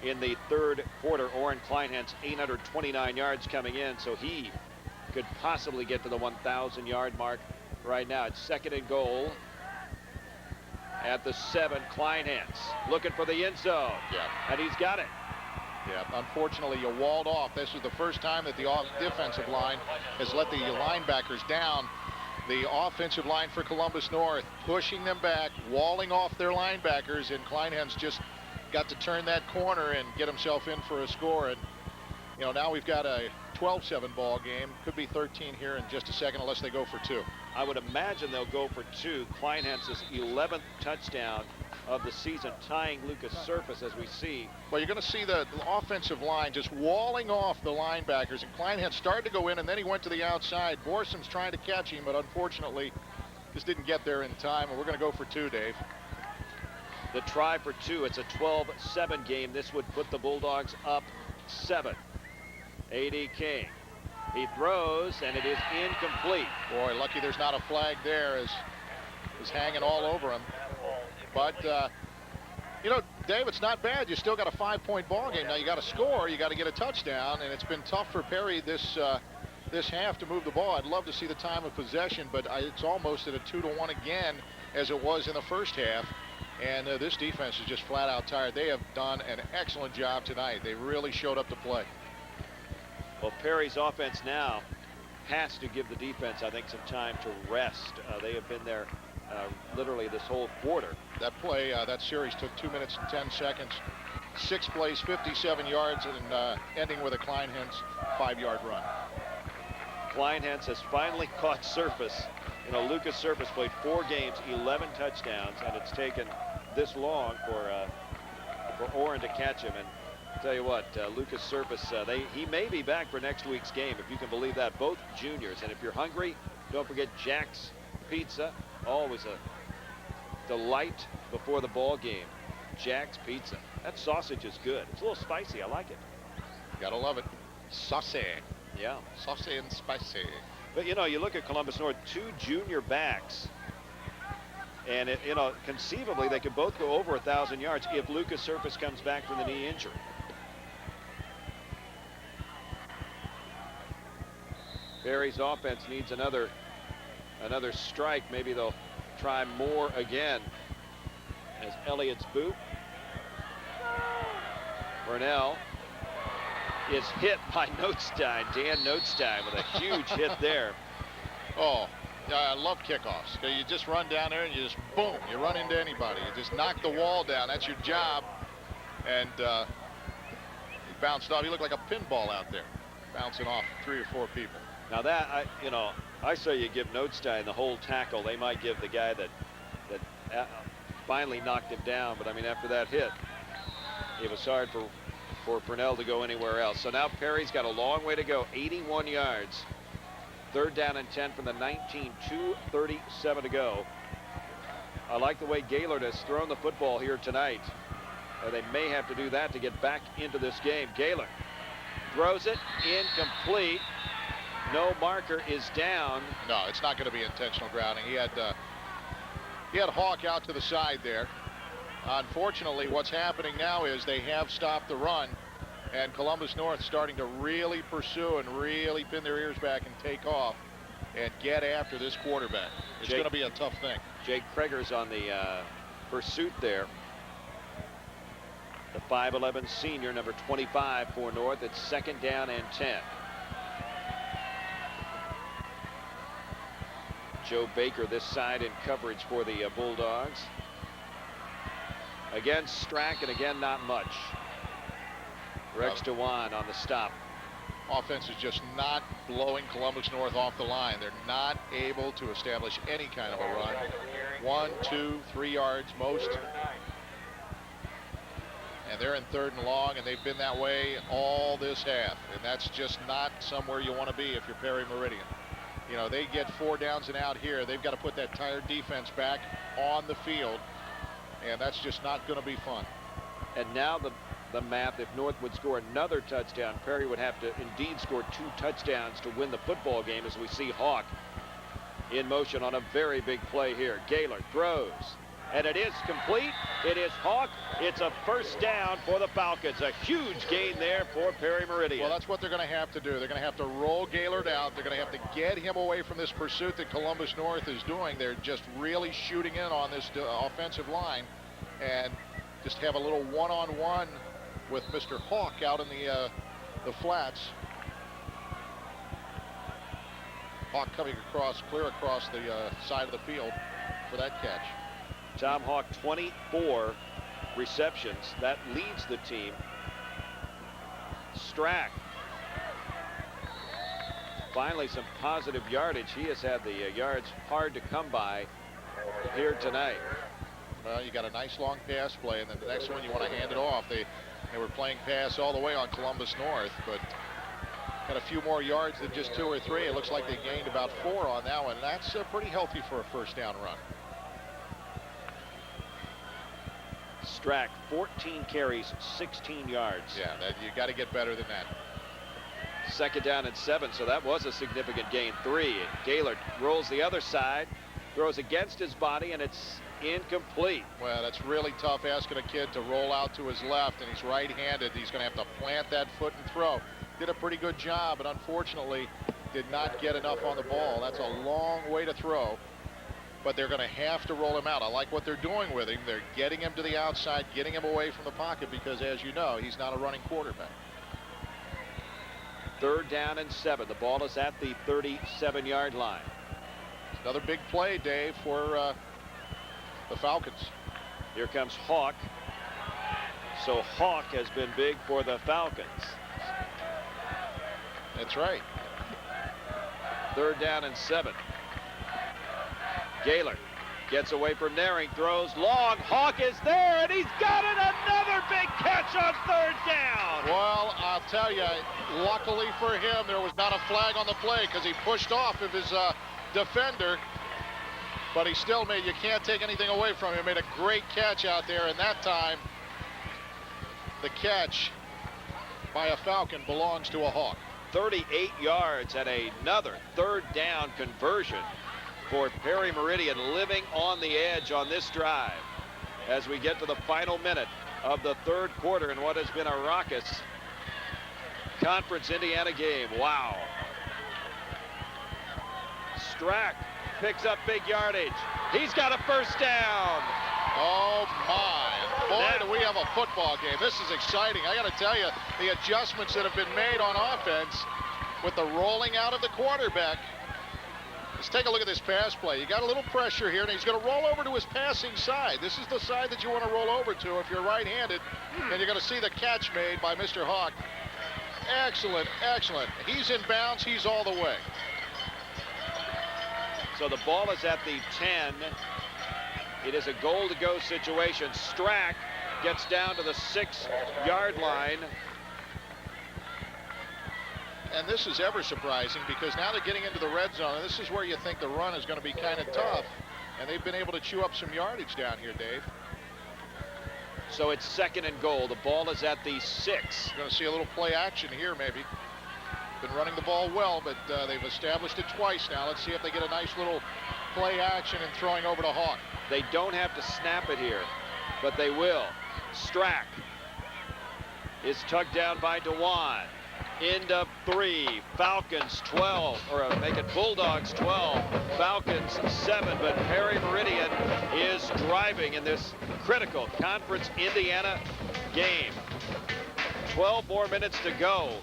in the third quarter. Orrin Kleinhans 829 yards coming in, so he could possibly get to the 1,000-yard mark right now. It's 2nd and goal at the 7. Kleinhans looking for the end zone. Yeah. And he's got it. Yeah, unfortunately, you walled off. This is the first time that the defensive line has let the linebackers down. The offensive line for Columbus North pushing them back, walling off their linebackers, and Kleinhans just got to turn that corner and get himself in for a score. And, you know, now we've got a 12-7 ball game. Could be 13 here in just a second unless they go for 2. I would imagine they'll go for 2. Kleinhans' 11th touchdown of the season, tying Lucas Surface, as we see. Well, you're going to see the offensive line just walling off the linebackers, and Kleinhans started to go in, and then he went to the outside. Borson's trying to catch him, but unfortunately just didn't get there in time, and we're going to go for 2, Dave. The try for 2. It's a 12-7 game. This would put the Bulldogs up 7. A.D. King. He throws, and it is incomplete. Boy, lucky there's not a flag there, as is hanging all over him. But, you know, Dave, it's not bad. You still got a 5-point ball game. Now you got to score, you got to get a touchdown, and it's been tough for Perry this half to move the ball. I'd love to see the time of possession, but it's almost at a 2-1 again, as it was in the first half. And this defense is just flat out tired. They have done an excellent job tonight. They really showed up to play. Well, Perry's offense now has to give the defense, I think, some time to rest. They have been there literally this whole quarter. That play, that series took 2 minutes and 10 seconds. 6 plays, 57 yards, and ending with a Kleinhans 5-yard run. Kleinhans has finally caught Surface. You know, Lucas Surface played 4 games, 11 touchdowns, and it's taken this long for Orrin to catch him. And I'll tell you what, Lucas Surface, he may be back for next week's game, if you can believe that. Both juniors. And if you're hungry, don't forget Jack's Pizza. Always a delight before the ball game. Jack's Pizza. That sausage is good. It's a little spicy. I like it. Gotta love it. Saucy. Yeah. Saucy and spicy. But, you know, you look at Columbus North, 2 junior backs. And, you know, conceivably, they could both go over 1,000 yards if Lucas Surface comes back from the knee injury. Perry's offense needs another strike. Maybe they'll try more again. As Elliott's boot. Burnell is hit by Notestein. Dan Notestein with a huge hit there. Oh, I love kickoffs. You just run down there and you just, boom, you run into anybody. You just knock the wall down. That's your job. And he bounced off. He looked like a pinball out there, bouncing off 3 or 4 people. Now that, I say you give Notestein the whole tackle. They might give the guy that finally knocked him down. But, I mean, after that hit, it was hard for Purnell to go anywhere else. So now Perry's got a long way to go, 81 yards. 3rd down and 10 from the 19, 2:37 to go. I like the way Gaylord has thrown the football here tonight. They may have to do that to get back into this game. Gaylord throws it, incomplete. No marker is down. No, it's not going to be intentional grounding. He had Hawk out to the side there. Unfortunately, what's happening now is they have stopped the run, and Columbus North starting to really pursue and really pin their ears back and take off and get after this quarterback. It's going to be a tough thing. Jake Kreger's on the pursuit there. The 5'11" senior, number 25 for North. It's 2nd down and 10. Joe Baker this side in coverage for the Bulldogs. Again, Strack, and again, not much. Rex Dewan on the stop. Offense is just not blowing Columbus North off the line. They're not able to establish any kind of a run. 1, 2, 3 yards most. And they're in 3rd and long, and they've been that way all this half. And that's just not somewhere you want to be if you're Perry Meridian. You know, they get 4 downs and out here. They've got to put that tired defense back on the field. And that's just not going to be fun. And now the math, if North would score another touchdown, Perry would have to indeed score 2 touchdowns to win the football game, as we see Hawk in motion on a very big play here. Gaylord throws, and it is complete. It is Hawk It's a first down for the Falcons. A huge gain there for Perry Meridian. Well, that's what they're going to have to do. They're going to have to roll Gaylord out. They're going to have to get him away from this pursuit that Columbus North is doing. They're just really shooting in on this offensive line, and just have a little one-on-one with Mr. Hawk out in the flats. Hawk coming across, clear across the side of the field for that catch. Tom Hawk, 24 receptions. That leads the team. Strack. Finally, some positive yardage. He has had the yards hard to come by here tonight. Well, you got a nice long pass play, and then the next one you want to hand it off. They were playing pass all the way on Columbus North, but got a few more yards than just 2 or 3. It looks like they gained about 4 on that one. That's pretty healthy for a first down run. Strack, 14 carries, 16 yards. Yeah, you got to get better than that. Second down and 7, so that was a significant gain. 3. Gaylord rolls the other side, throws against his body, and it's incomplete. Well, that's really tough asking a kid to roll out to his left, and he's right-handed. He's going to have to plant that foot and throw. Did a pretty good job, but unfortunately did not get enough on the ball. That's a long way to throw, but they're going to have to roll him out. I like what they're doing with him. They're getting him to the outside, getting him away from the pocket, because as you know, he's not a running quarterback. Third down and 7. The ball is at the 37-yard line. Another big play, Dave, for the Falcons. Here comes Hawk. So Hawk has been big for the Falcons. That's right. Third down and 7. Gaylord gets away from Naring, throws long. Hawk is there, and he's got it. Another big catch on third down. Well, I'll tell you, luckily for him, there was not a flag on the play because he pushed off of his defender. But he still made, you can't take anything away from him. He made a great catch out there, and that time, the catch by a Falcon belongs to a Hawk. 38 yards and another third down conversion for Perry Meridian, living on the edge on this drive as we get to the final minute of the third quarter in what has been a raucous Conference Indiana game. Wow. Strack picks up big yardage. He's got a first down. Oh my, boy, do we have a football game. This is exciting. I got to tell you, the adjustments that have been made on offense with the rolling out of the quarterback. Let's take a look at this pass play. You got a little pressure here, and he's going to roll over to his passing side. This is the side that you want to roll over to if you're right-handed, and you're going to see the catch made by Mr. Hawk. Excellent, excellent. He's in bounds. He's all the way. So the ball is at the 10. It is a goal-to-go situation. Strack gets down to the 6-yard line. And this is ever surprising because now they're getting into the red zone, and this is where you think the run is going to be kind of tough. And they've been able to chew up some yardage down here, Dave. So it's second and goal. The ball is at the 6. You're going to see a little play action here, maybe. Been running the ball well, but they've established it twice now. Let's see if they get a nice little play action and throwing over to Hawk. They don't have to snap it here, but they will. Strack is tugged down by Dewan. End of 3. Falcons 12, or make it Bulldogs 12, Falcons 7. But Perry Meridian is driving in this critical Conference Indiana game. 12 more minutes to go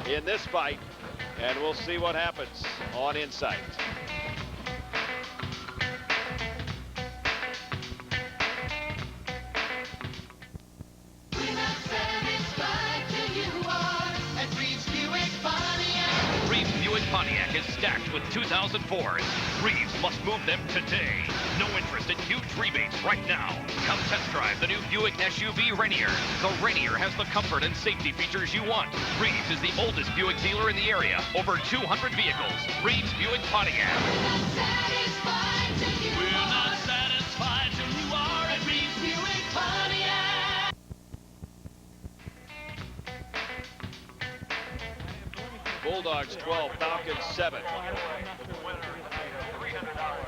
in this fight, and we'll see what happens on Insight. Pontiac is stacked with 2004s. Reeves must move them today. No interest in huge rebates right now. Come test drive the new Buick SUV Rainier. The Rainier has the comfort and safety features you want. Reeves is the oldest Buick dealer in the area. Over 200 vehicles. Reeves Buick Pontiac. We're not satisfied till you are at Reeves Buick Pontiac. Bulldogs 12, Falcons 7.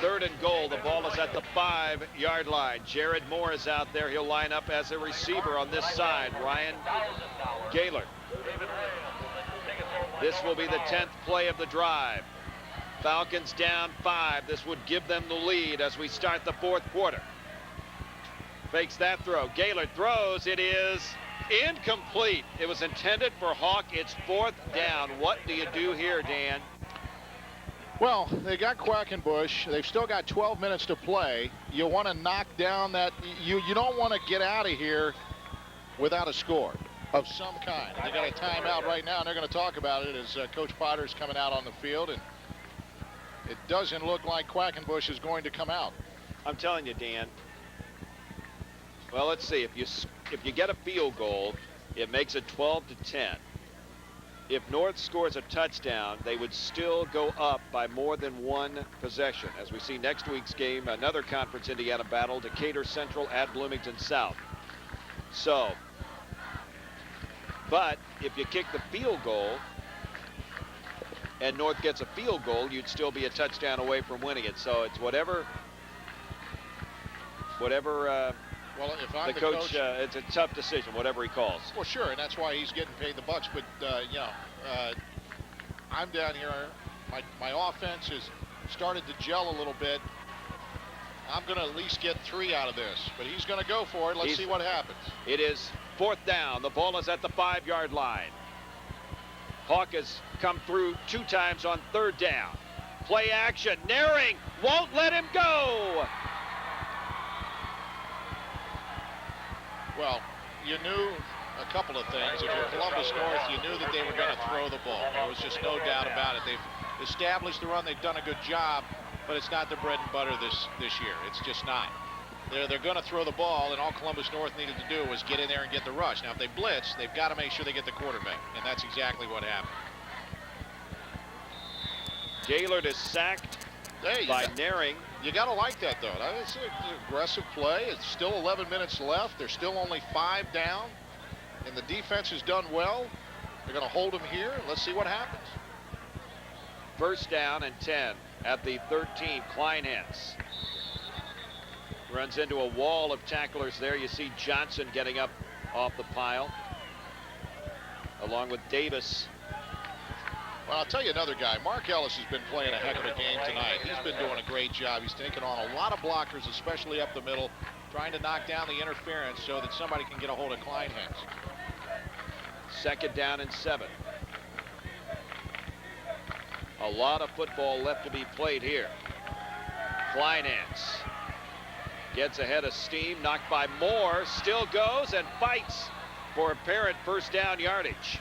3rd and goal. The ball is at the 5-yard line. Jared Moore is out there. He'll line up as a receiver on this side. Ryan Gaylord. This will be the 10th play of the drive. Falcons down 5. This would give them the lead as we start the 4th quarter. Fakes that throw. Gaylord throws. It is incomplete. It was intended for Hawk. It's 4th down. What do you do here, Dan? Well, they got Quackenbush. They've still got 12 minutes to play. You want to knock down that. You don't want to get out of here without a score of some kind. They got a timeout right now, and they're going to talk about it as Coach Potter is coming out on the field, and it doesn't look like Quackenbush is going to come out. I'm telling you, Dan. Well, let's see. If you get a field goal, it makes it 12-10. If North scores a touchdown, they would still go up by more than 1 possession. As we see next week's game, another Conference Indiana battle, Decatur Central at Bloomington South. So, but if you kick the field goal and North gets a field goal, you'd still be a touchdown away from winning it. So it's whatever Well, if I'm the coach, it's a tough decision, whatever he calls. Well, sure, and that's why he's getting paid the bucks. But I'm down here. My offense has started to gel a little bit. I'm going to at least get 3 out of this, but he's going to go for it. Let's see what happens. It is 4th down. The ball is at the 5-yard line. Hawk has come through 2 times on 3rd down. Play action. Naring won't let him go. Well, you knew a couple of things. If you're Columbus North, you knew that they were going to throw the ball. There was just no doubt about it. They've established the run. They've done a good job, but it's not the bread and butter this year. It's just not. They're going to throw the ball, and all Columbus North needed to do was get in there and get the rush. Now, if they blitz, they've got to make sure they get the quarterback, and that's exactly what happened. Gaylord is sacked by Naring. You got to like that, though. It's an aggressive play. It's still 11 minutes left. They're still only 5 down, and the defense has done well. They're going to hold them here. Let's see what happens. 1st down and 10 at the 13. Kleinhans runs into a wall of tacklers there. You see Johnson getting up off the pile, along with Davis. Well, I'll tell you another guy. Mark Ellis has been playing a heck of a game tonight. He's been doing a great job. He's taking on a lot of blockers, especially up the middle, trying to knock down the interference so that somebody can get a hold of Kleinhans. 2nd down and 7. A lot of football left to be played here. Kleinhans gets ahead of steam, knocked by Moore, still goes and fights for apparent 1st down yardage.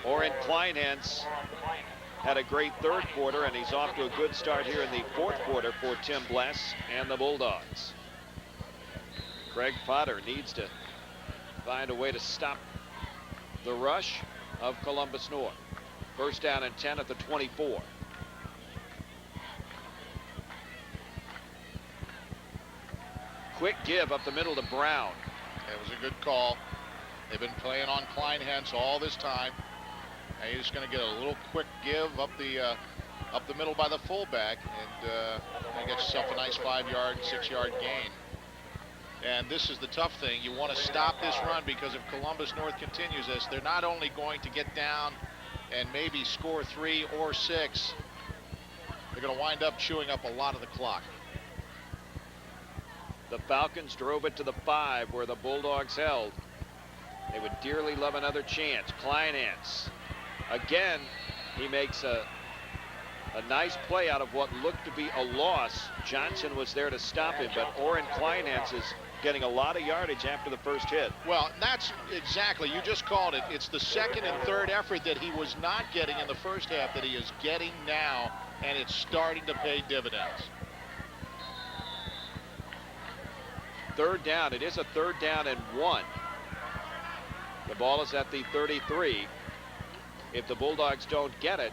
Orrin Kleinhans had a great 3rd quarter, and he's off to a good start here in the 4th quarter for Tim Bless and the Bulldogs. Craig Potter needs to find a way to stop the rush of Columbus North. 1st down and 10 at the 24. Quick give up the middle to Brown. It was a good call. They've been playing on Kleinhans all this time. And he's just going to get a little quick give up the middle by the fullback, and he gets himself a nice 5-yard, 6-yard gain. And this is the tough thing. You want to stop this run, because if Columbus North continues this, they're not only going to get down and maybe score 3 or 6, they're going to wind up chewing up a lot of the clock. The Falcons drove it to the 5 where the Bulldogs held. They would dearly love another chance. Kleinhans. Again, he makes a nice play out of what looked to be a loss. Johnson was there to stop him, but Orrin Kleinhans is getting a lot of yardage after the 1st hit. Well, that's exactly, you just called it. It's the 2nd and 3rd effort that he was not getting in the 1st half that he is getting now, and it's starting to pay dividends. 3rd down. It is a 3rd down and 1. The ball is at the 33. If the Bulldogs don't get it,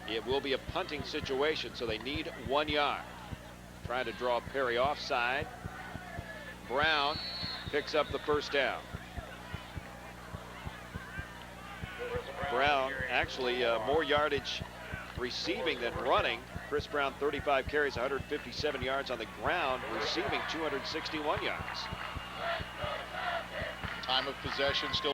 it will be a punting situation, so they need 1 yard. Trying to draw Perry offside. Brown picks up the 1st down. Brown actually more yardage receiving than running. Chris Brown 35 carries, 157 yards on the ground, receiving 261 yards. Time of possession still